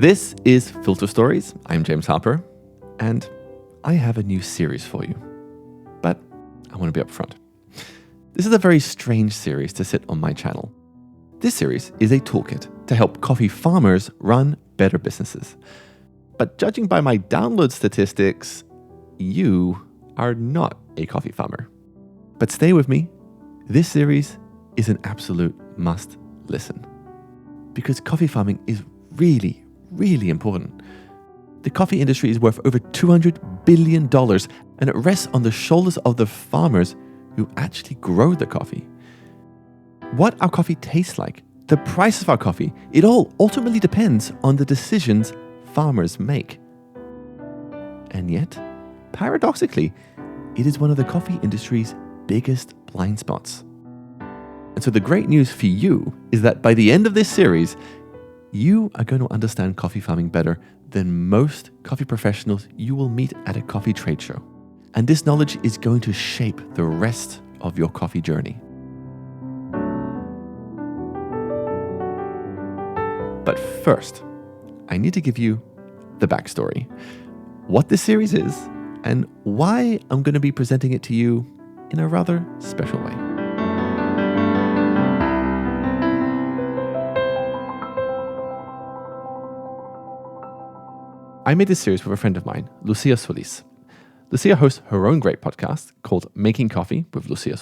This is Filter Stories. I'm James Harper, and I have a new series for you. But I want to be upfront. This is a very strange series to sit on my channel. This series is a toolkit to help coffee farmers run better businesses. But judging by my download statistics, you are not a coffee farmer. But stay with me. This series is an absolute must listen. Because coffee farming is really important. The coffee industry is worth over $200 billion, and it rests on the shoulders of the farmers who actually grow the coffee. What our coffee tastes like, the price of our coffee, it all ultimately depends on the decisions farmers make. And yet, paradoxically, it is one of the coffee industry's biggest blind spots. And so the great news for you is that by the end of this series, you are going to understand coffee farming better than most coffee professionals you will meet at a coffee trade show. And this knowledge is going to shape the rest of your coffee journey. But first, I need to give you the backstory, what this series is, and why I'm going to be presenting it to you in a rather special way. I made this series with a friend of mine, Lucia. Lucia hosts her own great podcast called Making Coffee with Lucia,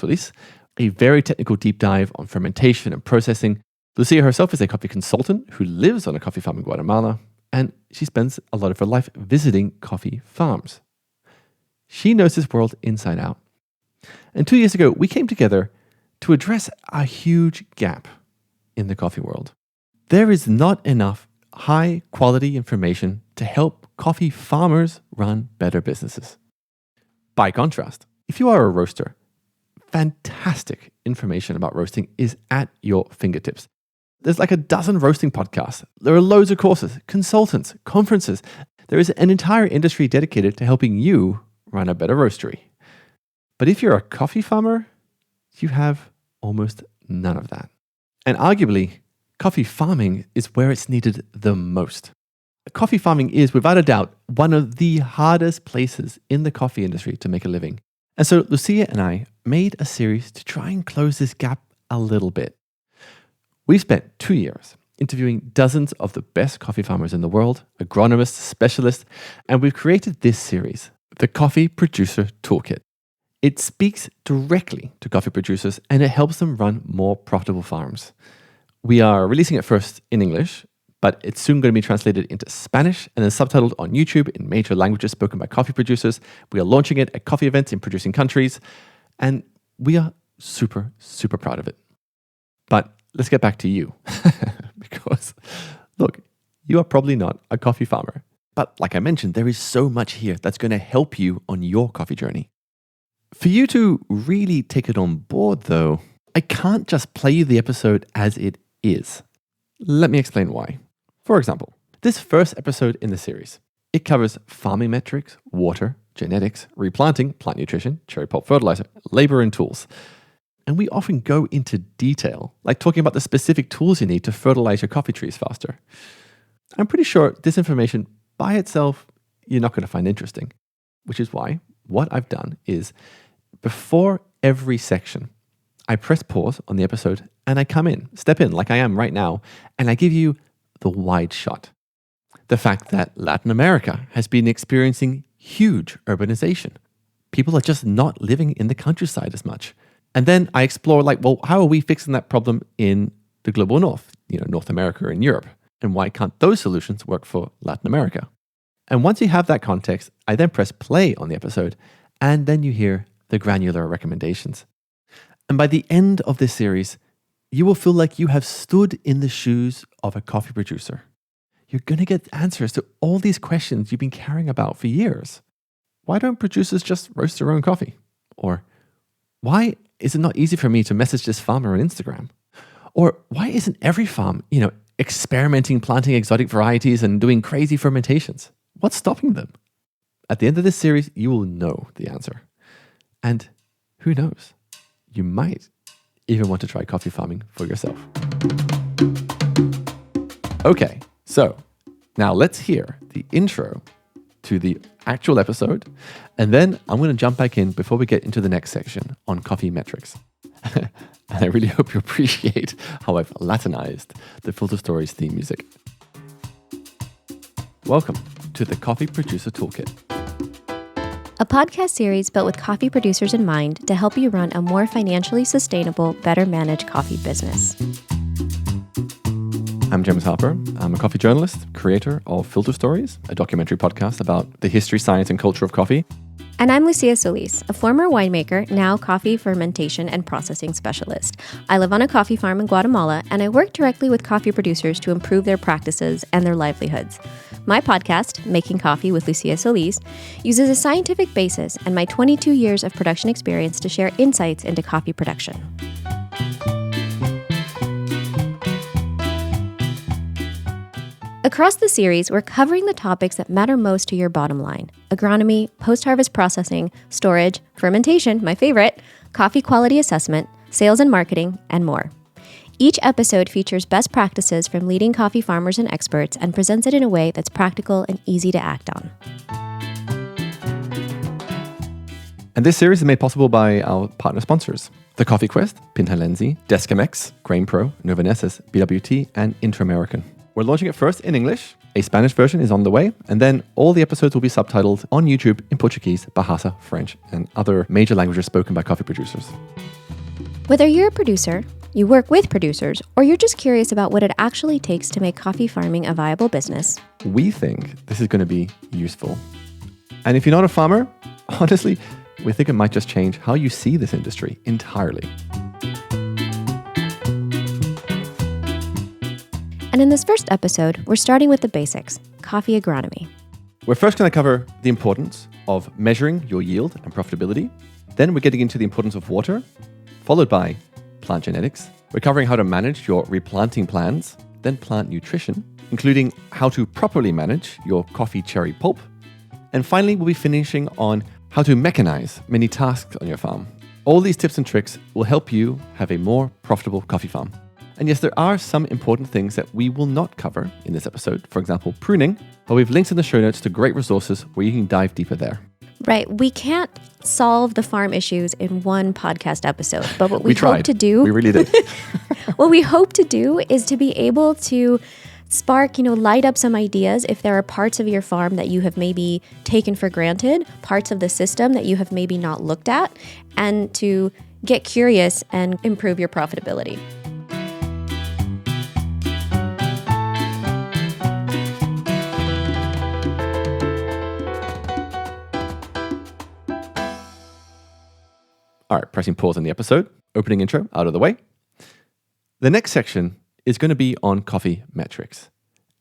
a very technical deep dive on fermentation and processing. Lucia herself is a coffee consultant who lives on a coffee farm in Guatemala, and she spends a lot of her life visiting coffee farms. She knows this world inside out. And 2 years ago, we came together to address a huge gap in the coffee world. There is not enough high quality information to help coffee farmers run better businesses. By contrast, if you are a roaster, fantastic information about roasting is at your fingertips. There's like a dozen roasting podcasts. There are loads of courses, consultants, conferences. There is an entire industry dedicated to helping you run a better roastery. But if you're a coffee farmer, you have almost none of that. And arguably, coffee farming is where it's needed the most. Coffee farming is, without a doubt, one of the hardest places in the coffee industry to make a living. And so Lucia and I made a series to try and close this gap a little bit. We've spent 2 years interviewing dozens of the best coffee farmers in the world, agronomists, specialists, and we've created this series, the Coffee Producer Toolkit. It speaks directly to coffee producers and it helps them run more profitable farms. We are releasing it first in English, but it's soon going to be translated into Spanish and then subtitled on YouTube in major languages spoken by coffee producers. We are launching it at coffee events in producing countries, and we are super proud of it. But let's get back to you, because look, you are probably not a coffee farmer. But like I mentioned, there is so much here that's going to help you on your coffee journey. For you to really take it on board, though, I can't just play you the episode as it is. Let me explain why. For example, this first episode in the series, it covers farming metrics, water, genetics, replanting, plant nutrition, cherry pulp fertilizer, labor and tools. And we often go into detail, like talking about the specific tools you need to fertilize your coffee trees faster. I'm pretty sure this information by itself, you're not going to find interesting, which is why what I've done is before every section, I press pause on the episode and I step in like I am right now, and I give you the wide shot. The fact that Latin America has been experiencing huge urbanization. People are just not living in the countryside as much. And then I explore how are we fixing that problem in the global north, North America and Europe? And why can't those solutions work for Latin America? And once you have that context, I then press play on the episode, and then you hear the granular recommendations. And by the end of this series, you will feel like you have stood in the shoes of a coffee producer. You're going to get answers to all these questions you've been caring about for years. Why don't producers just roast their own coffee? Or why is it not easy for me to message this farmer on Instagram? Or why isn't every farm, experimenting, planting exotic varieties and doing crazy fermentations? What's stopping them? At the end of this series, you will know the answer. And who knows? You might even want to try coffee farming for yourself. Okay, so Now let's hear the intro to the actual episode, and then I'm going to jump back in before we get into the next section on coffee metrics. And I really hope you appreciate how I've Latinized the Filter Stories theme music. Welcome to the Coffee Producer Toolkit, a podcast series built with coffee producers in mind to help you run a more financially sustainable, better managed coffee business. I'm James Harper. I'm a coffee journalist, creator of Filter Stories, a documentary podcast about the history, science, and culture of coffee. And I'm Lucia Solis, a former winemaker, now coffee fermentation and processing specialist. I live on a coffee farm in Guatemala, and I work directly with coffee producers to improve their practices and their livelihoods. My podcast, Making Coffee with Lucia Solis, uses a scientific basis and my 22 years of production experience to share insights into coffee production. Across the series, we're covering the topics that matter most to your bottom line: agronomy, post-harvest processing, storage, fermentation, my favorite, coffee quality assessment, sales and marketing, and more. Each episode features best practices from leading coffee farmers and experts and presents it in a way that's practical and easy to act on. And this series is made possible by our partner sponsors: The Coffee Quest, Pintalensi, Descamex, Grain Pro, Novanesis, BWT, and Interamerican. We're launching it first in English. A Spanish version is on the way, and then all the episodes will be subtitled on YouTube in Portuguese, Bahasa, French, and other major languages spoken by coffee producers. Whether you're a producer, you work with producers, or you're just curious about what it actually takes to make coffee farming a viable business, we think this is going to be useful. And if you're not a farmer, honestly, we think it might just change how you see this industry entirely. And in this first episode, we're starting with the basics: coffee agronomy. We're first going to cover the importance of measuring your yield and profitability. Then we're getting into the importance of water, followed by plant genetics. We're covering how to manage your replanting plans, then plant nutrition, including how to properly manage your coffee cherry pulp. And finally, we'll be finishing on how to mechanize many tasks on your farm. All these tips and tricks will help you have a more profitable coffee farm. And yes, there are some important things that we will not cover in this episode, for example, pruning, but we've links in the show notes to great resources where you can dive deeper there. Right. We can't solve the farm issues in one podcast episode, but what we tried. Hope to do... We really did. What we hope to do is to be able to spark, light up some ideas if there are parts of your farm that you have maybe taken for granted, parts of the system that you have maybe not looked at, and to get curious and improve your profitability. All right, pressing pause on the episode, opening intro out of the way. The next section is going to be on coffee metrics.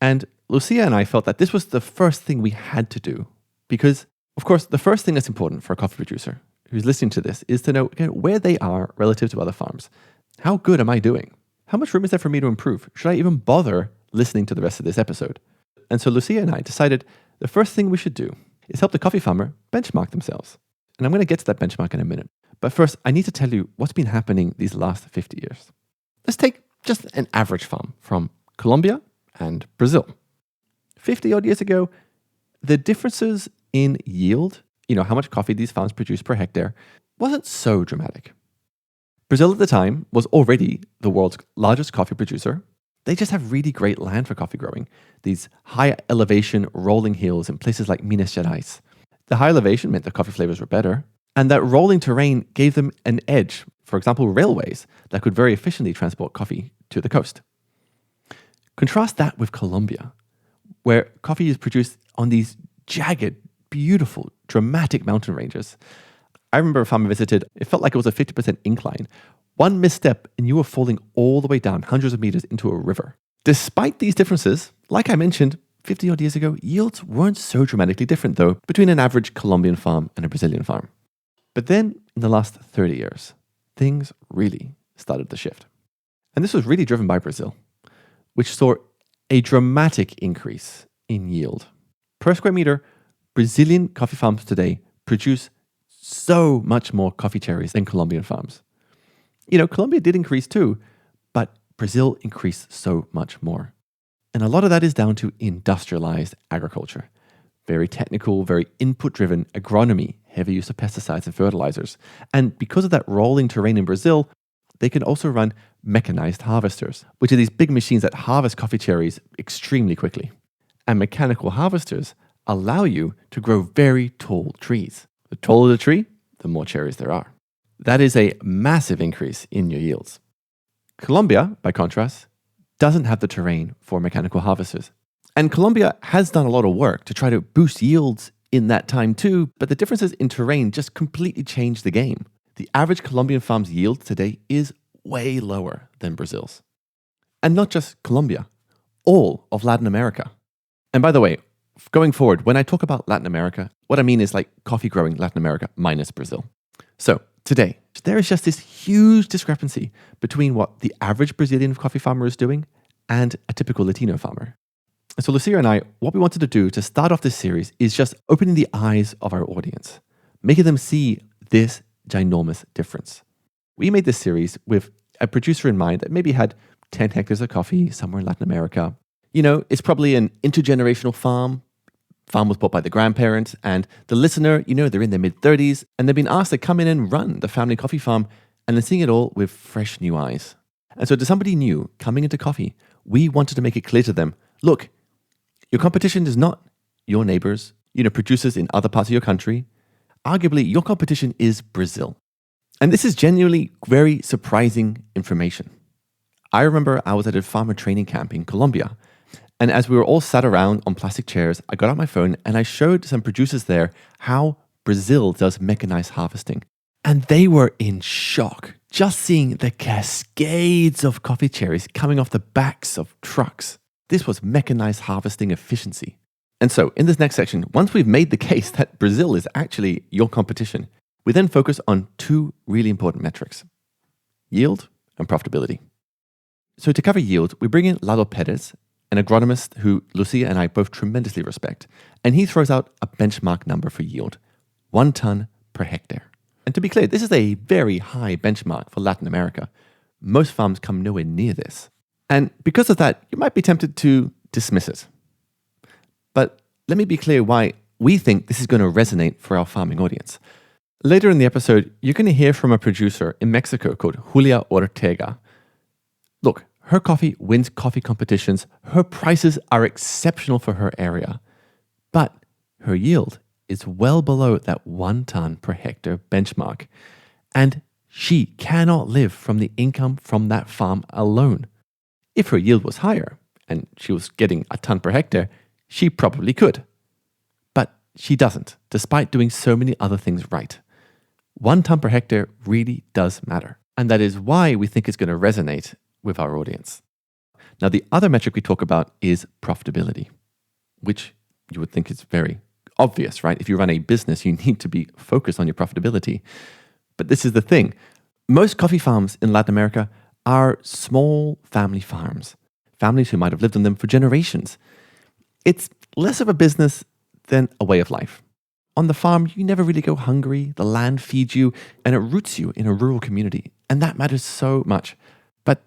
And Lucia and I felt that this was the first thing we had to do because, of course, the first thing that's important for a coffee producer who's listening to this is to know where they are relative to other farms. How good am I doing? How much room is there for me to improve? Should I even bother listening to the rest of this episode? And so Lucia and I decided the first thing we should do is help the coffee farmer benchmark themselves. And I'm going to get to that benchmark in a minute. But first, I need to tell you what's been happening these last 50 years. Let's take just an average farm from Colombia and Brazil. 50 odd years ago, the differences in yield, how much coffee these farms produce per hectare, wasn't so dramatic. Brazil at the time was already the world's largest coffee producer. They just have really great land for coffee growing. These high elevation rolling hills in places like Minas Gerais. The high elevation meant the coffee flavors were better. And that rolling terrain gave them an edge, for example, railways that could very efficiently transport coffee to the coast. Contrast that with Colombia, where coffee is produced on these jagged, beautiful, dramatic mountain ranges. I remember a farm I visited, it felt like it was a 50% incline. One misstep and you were falling all the way down hundreds of meters into a river. Despite these differences, like I mentioned, 50 odd years ago, yields weren't so dramatically different though between an average Colombian farm and a Brazilian farm. But then, in the last 30 years, things really started to shift. And this was really driven by Brazil, which saw a dramatic increase in yield. Per square meter, Brazilian coffee farms today produce so much more coffee cherries than Colombian farms. Colombia did increase too, but Brazil increased so much more. And a lot of that is down to industrialized agriculture. Very technical, very input-driven agronomy, heavy use of pesticides and fertilizers. And because of that rolling terrain in Brazil, they can also run mechanized harvesters, which are these big machines that harvest coffee cherries extremely quickly. And mechanical harvesters allow you to grow very tall trees. The taller the tree, the more cherries there are. That is a massive increase in your yields. Colombia, by contrast, doesn't have the terrain for mechanical harvesters. And Colombia has done a lot of work to try to boost yields in that time too, but the differences in terrain just completely changed the game. The average Colombian farm's yield today is way lower than Brazil's. And not just Colombia, all of Latin America. And by the way, going forward, when I talk about Latin America, what I mean is like coffee growing Latin America minus Brazil. So today, there is just this huge discrepancy between what the average Brazilian coffee farmer is doing and a typical Latino farmer. And so Lucia and I, what we wanted to do to start off this series is just opening the eyes of our audience, making them see this ginormous difference. We made this series with a producer in mind that maybe had 10 hectares of coffee somewhere in Latin America. You know, it's probably an intergenerational farm. Farm was bought by the grandparents, and the listener, you know, they're in their mid-30s, and they've been asked to come in and run the family coffee farm, and they're seeing it all with fresh new eyes. And so to somebody new coming into coffee, we wanted to make it clear to them, look, your competition is not your neighbors, producers in other parts of your country. Arguably, your competition is Brazil. And this is genuinely very surprising information. I remember I was at a farmer training camp in Colombia, and as we were all sat around on plastic chairs, I got out my phone and I showed some producers there how Brazil does mechanized harvesting. And they were in shock, just seeing the cascades of coffee cherries coming off the backs of trucks. This was mechanized harvesting efficiency. And so in this next section, once we've made the case that Brazil is actually your competition, we then focus on two really important metrics: yield and profitability. So to cover yield, we bring in Lalo Perez, an agronomist who Lucia and I both tremendously respect, and he throws out a benchmark number for yield, 1 ton per hectare. And to be clear, this is a very high benchmark for Latin America. Most farms come nowhere near this. And because of that, you might be tempted to dismiss it. But let me be clear why we think this is going to resonate for our farming audience. Later in the episode, you're going to hear from a producer in Mexico called Julia Ortega. Look, her coffee wins coffee competitions. Her prices are exceptional for her area. But her yield is well below that 1 ton per hectare benchmark. And she cannot live from the income from that farm alone. If her yield was higher and she was getting a ton per hectare, she probably could. But she doesn't, despite doing so many other things right. 1 ton per hectare really does matter. And that is why we think it's going to resonate with our audience. Now, the other metric we talk about is profitability, which you would think is very obvious, right? If you run a business, you need to be focused on your profitability. But this is the thing. Most coffee farms in Latin America are small family farms, families who might have lived on them for generations. It's less of a business than a way of life. On the farm, you never really go hungry, the land feeds you, and it roots you in a rural community. And that matters so much. But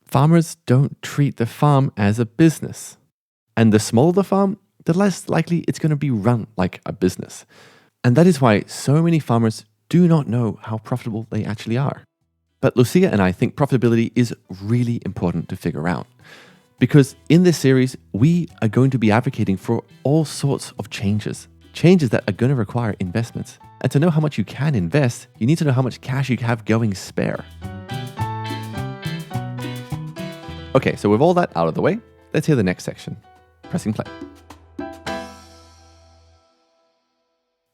farmers don't treat the farm as a business. And the smaller the farm, the less likely it's going to be run like a business. And that is why so many farmers do not know how profitable they actually are. But Lucia and I think profitability is really important to figure out. Because in this series, we are going to be advocating for all sorts of changes that are going to require investments. And to know how much you can invest, you need to know how much cash you have going spare. Okay, so with all that out of the way, let's hear the next section. Pressing play.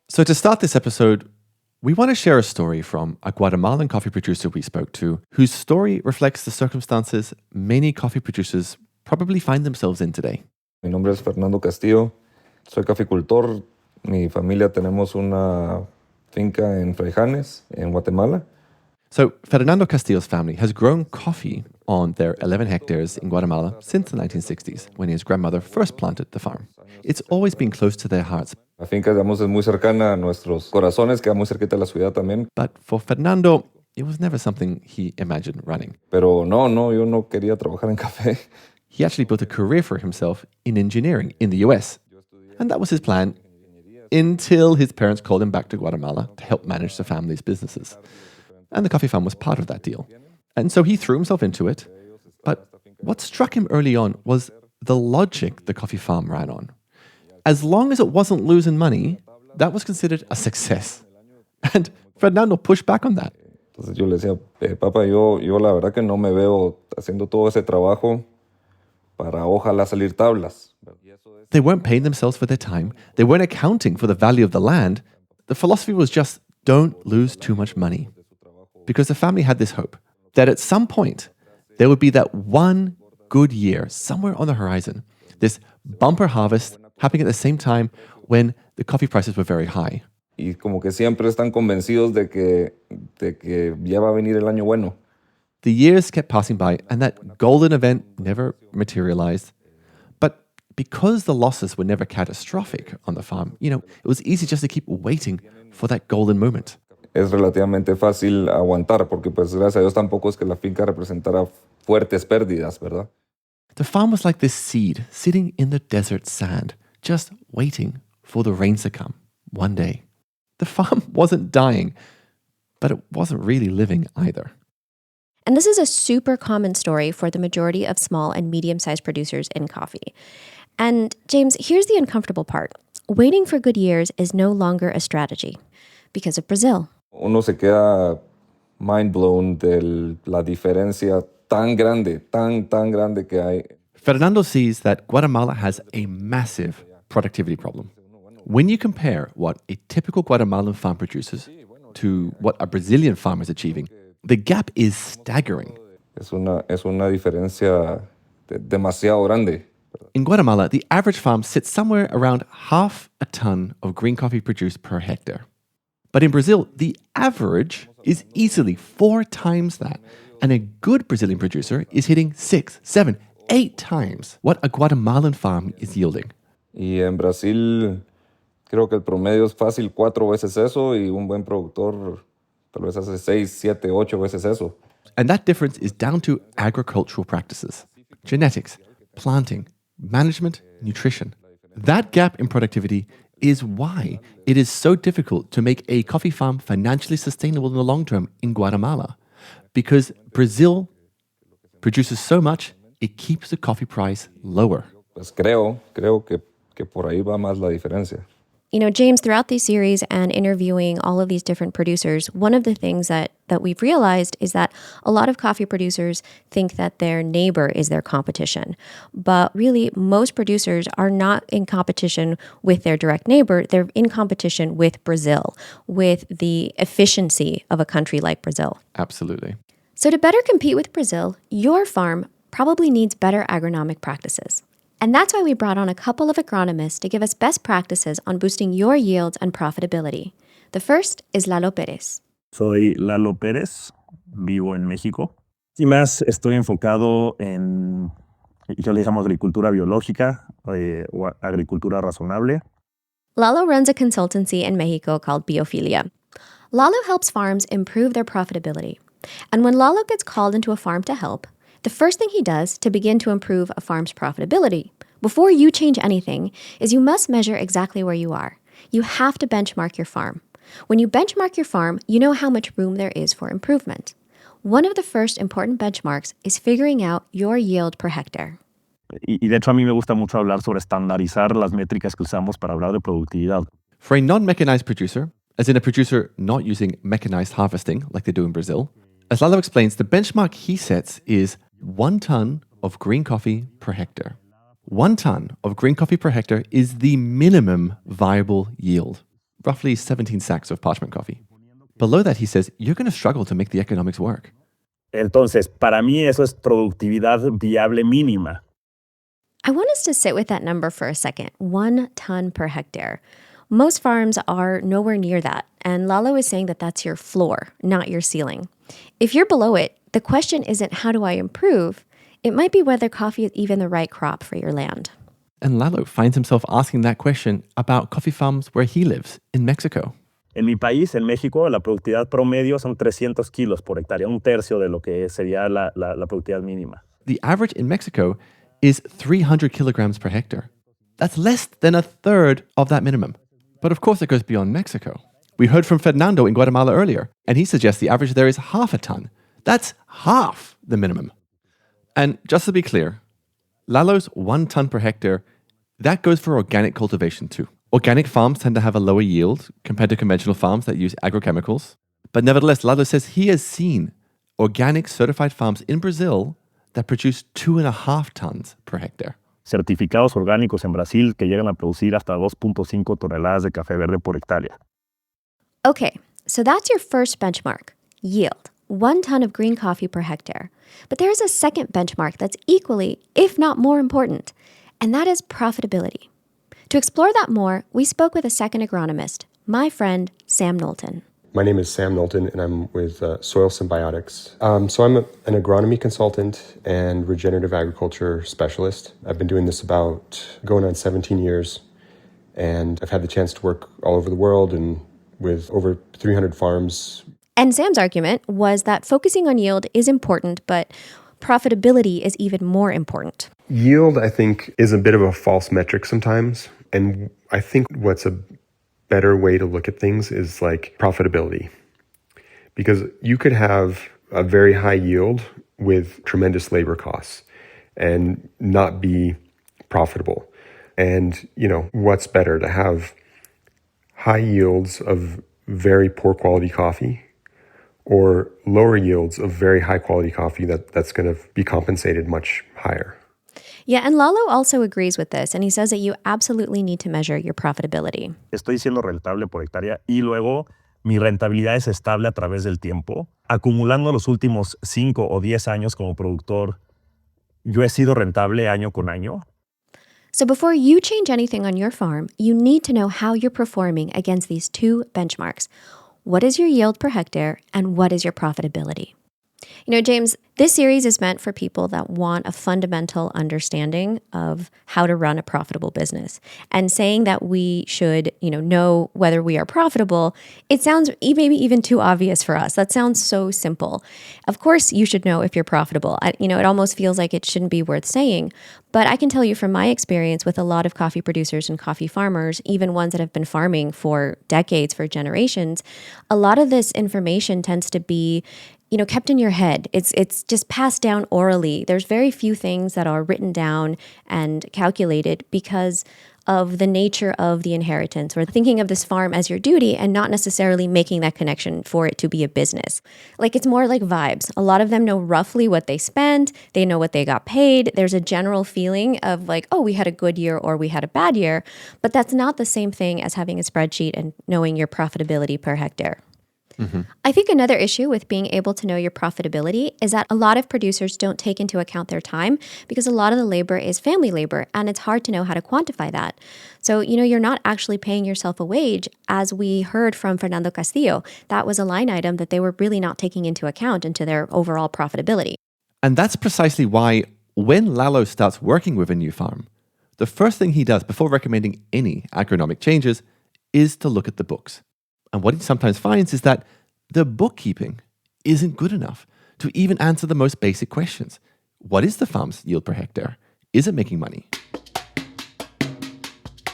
So to start this episode, we want to share a story from a Guatemalan coffee producer we spoke to, whose story reflects the circumstances many coffee producers probably find themselves in today. Mi nombre es Fernando Castillo. Soy caficultor. Mi familia tenemos una finca en Fraijanes, en Guatemala. So Fernando Castillo's family has grown coffee on their 11 hectares in Guatemala since the 1960s, when his grandmother first planted the farm. It's always been close to their hearts. La finca, digamos, es muy cercana a nuestros corazones, queda muy cerquita de la ciudad también. But for Fernando, it was never something he imagined running. Pero no, yo no quería trabajar en café. he actually built a career for himself in engineering in the US. And that was his plan until his parents called him back to Guatemala to help manage the family's businesses. And the coffee farm was part of that deal. And so he threw himself into it. But what struck him early on was the logic the coffee farm ran on. As long as it wasn't losing money, that was considered a success. And Fernando pushed back on that. Entonces yo le decía, papá, yo la verdad que no me veo haciendo todo ese trabajo para ojalá salir tablas. They weren't paying themselves for their time. They weren't accounting for the value of the land. The philosophy was just don't lose too much money. Because the family had this hope that at some point there would be that one good year somewhere on the horizon, this bumper harvest happening at the same time when the coffee prices were very high. Y como que siempre están convencidos de que ya va a venir el año bueno. The years kept passing by and that golden event never materialized. But because the losses were never catastrophic on the farm, it was easy just to keep waiting for that golden moment. Es relativamente fácil aguantar porque pues gracias a Dios tampoco es que la finca representara fuertes pérdidas, ¿verdad? The farm was like this seed sitting in the desert sand, just waiting for the rains to come one day. The farm wasn't dying, but it wasn't really living either. And this is a super common story for the majority of small and medium-sized producers in coffee. And James, here's the uncomfortable part. Waiting for good years is no longer a strategy because of Brazil. Uno se queda mind blown de la diferencia tan grande que hay. Fernando sees that Guatemala has a massive productivity problem. When you compare what a typical Guatemalan farm produces to what a Brazilian farmer is achieving, the gap is staggering. Es una diferencia demasiado grande. In Guatemala, the average farm sits somewhere around half a ton of green coffee produced per hectare. But in Brazil, the average is easily 4 times that. And a good Brazilian producer is hitting 6, 7, 8 times what a Guatemalan farm is yielding. Y en Brasil, creo que el promedio es fácil 4 veces eso y un buen productor tal vez hace 6, 7, 8 veces eso. And that difference is down to agricultural practices, genetics, planting, management, nutrition. That gap in productivity is why it is so difficult to make a coffee farm financially sustainable in the long term in Guatemala. Because Brazil produces so much, it keeps the coffee price lower. Pues creo que por ahí va más la diferencia. James, throughout these series and interviewing all of these different producers, one of the things that we've realized is that a lot of coffee producers think that their neighbor is their competition. But really, most producers are not in competition with their direct neighbor. They're in competition with Brazil, with the efficiency of a country like Brazil. Absolutely. So to better compete with Brazil, your farm probably needs better agronomic practices. And that's why we brought on a couple of agronomists to give us best practices on boosting your yields and profitability. The first is Lalo Pérez. Soy Lalo Pérez, vivo en México. Y más estoy enfocado en, yo le llamamos agricultura biológica o agricultura razonable. Lalo runs a consultancy in Mexico called Biofilia. Lalo helps farms improve their profitability. And when Lalo gets called into a farm to help, the first thing he does to begin to improve a farm's profitability, before you change anything, is you must measure exactly where you are. You have to benchmark your farm. When you benchmark your farm, you know how much room there is for improvement. One of the first important benchmarks is figuring out your yield per hectare. Y de hecho a mí me gusta mucho hablar sobre estandarizar las métricas que usamos para hablar de productividad. For a non-mechanized producer, as in a producer not using mechanized harvesting like they do in Brazil, as Lalo explains, the benchmark he sets is 1 ton of green coffee per hectare. 1 ton of green coffee per hectare is the minimum viable yield, roughly 17 sacks of parchment coffee. Below that, he says, you're going to struggle to make the economics work. Entonces, para mí eso es productividad viable mínima. I want us to sit with that number for a second, 1 ton per hectare. Most farms are nowhere near that, and Lalo is saying that that's your floor, not your ceiling. If you're below it, the question isn't how do I improve? It might be whether coffee is even the right crop for your land. And Lalo finds himself asking that question about coffee farms where he lives, in Mexico. En mi país, en México, la productividad promedio son 300 kilos por hectárea, un tercio de lo que sería la productividad mínima. The average in Mexico is 300 kilograms per hectare. That's less than a third of that minimum. But of course, it goes beyond Mexico. We heard from Fernando in Guatemala earlier, and he suggests the average there is half a ton. That's half the minimum. And just to be clear, Lalo's 1 ton per hectare, that goes for organic cultivation too. Organic farms tend to have a lower yield compared to conventional farms that use agrochemicals. But nevertheless, Lalo says he has seen organic certified farms in Brazil that produce 2.5 tons per hectare. Certificados orgánicos en Brasil que llegan a producir hasta 2.5 toneladas de café verde por hectárea. Okay, so that's your first benchmark, yield, 1 ton of green coffee per hectare. But there's a second benchmark that's equally, if not more important, and that is profitability. To explore that more, we spoke with a second agronomist, my friend Sam Knowlton. My name is Sam Knowlton, and I'm with Soil Symbiotics. So I'm an agronomy consultant and regenerative agriculture specialist. I've been doing this about going on 17 years, and I've had the chance to work all over the world and with over 300 farms. And Sam's argument was that focusing on yield is important, but profitability is even more important. Yield, I think, is a bit of a false metric sometimes, and I think what's a better way to look at things is like profitability. Because you could have a very high yield with tremendous labor costs and not be profitable. And, what's better, to have high yields of very poor quality coffee or lower yields of very high quality coffee that's going to be compensated much higher? Yeah, and Lalo also agrees with this, and he says that you absolutely need to measure your profitability. Estoy siendo rentable por hectárea y luego mi rentabilidad es estable a través del tiempo. Acumulando los últimos 5 o 10 años como productor, yo he sido rentable año con año. So before you change anything on your farm, you need to know how you're performing against these two benchmarks. What is your yield per hectare, and what is your profitability? James, this series is meant for people that want a fundamental understanding of how to run a profitable business. And saying that we should, know whether we are profitable, it sounds maybe even too obvious for us. That sounds so simple. Of course, you should know if you're profitable. It almost feels like it shouldn't be worth saying. But I can tell you from my experience with a lot of coffee producers and coffee farmers, even ones that have been farming for decades, for generations, a lot of this information tends to be kept in your head. It's just passed down orally. There's very few things that are written down and calculated because of the nature of the inheritance, or thinking of this farm as your duty and not necessarily making that connection for it to be a business. It's more like vibes. A lot of them know roughly what they spent. They know what they got paid. There's a general feeling of we had a good year or we had a bad year, but that's not the same thing as having a spreadsheet and knowing your profitability per hectare. Mm-hmm. I think another issue with being able to know your profitability is that a lot of producers don't take into account their time because a lot of the labor is family labor, and it's hard to know how to quantify that. So, you're not actually paying yourself a wage, as we heard from Fernando Castillo. That was a line item that they were really not taking into account into their overall profitability. And that's precisely why when Lalo starts working with a new farm, the first thing he does before recommending any agronomic changes is to look at the books. And what he sometimes finds is that the bookkeeping isn't good enough to even answer the most basic questions. What is the farm's yield per hectare? Is it making money?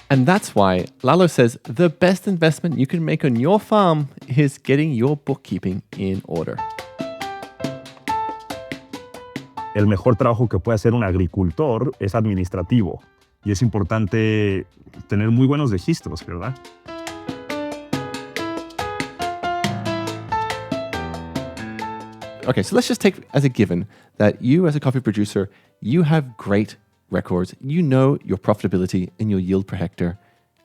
And that's why Lalo says the best investment you can make on your farm is getting your bookkeeping in order. El mejor trabajo que puede hacer un agricultor es administrativo. Y es importante tener muy buenos registros, ¿verdad? Okay, so let's just take as a given that you as a coffee producer, you have great records. You know your profitability and your yield per hectare,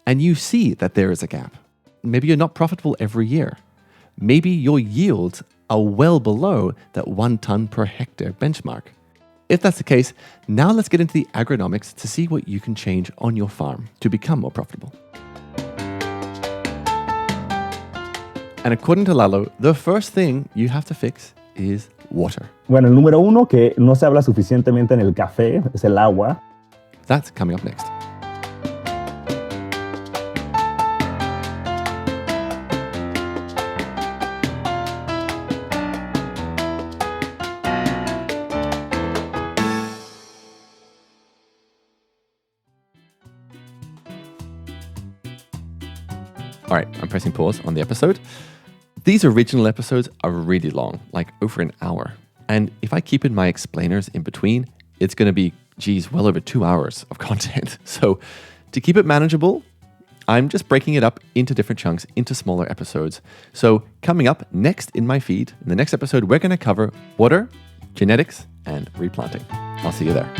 and you see that there is a gap. Maybe you're not profitable every year. Maybe your yields are well below that 1 ton per hectare benchmark. If that's the case, now let's get into the agronomics to see what you can change on your farm to become more profitable. And according to Lalo, the first thing you have to fix is water. Bueno, el número 1 que no se habla suficientemente en el café es el agua. That's coming up next. All right, I'm pressing pause on the episode. These original episodes are really long, like over an hour. And if I keep in my explainers in between, it's going to be, well over 2 hours of content. So to keep it manageable, I'm just breaking it up into different chunks, into smaller episodes. So coming up next in my feed, in the next episode, we're going to cover water, genetics, and replanting. I'll see you there.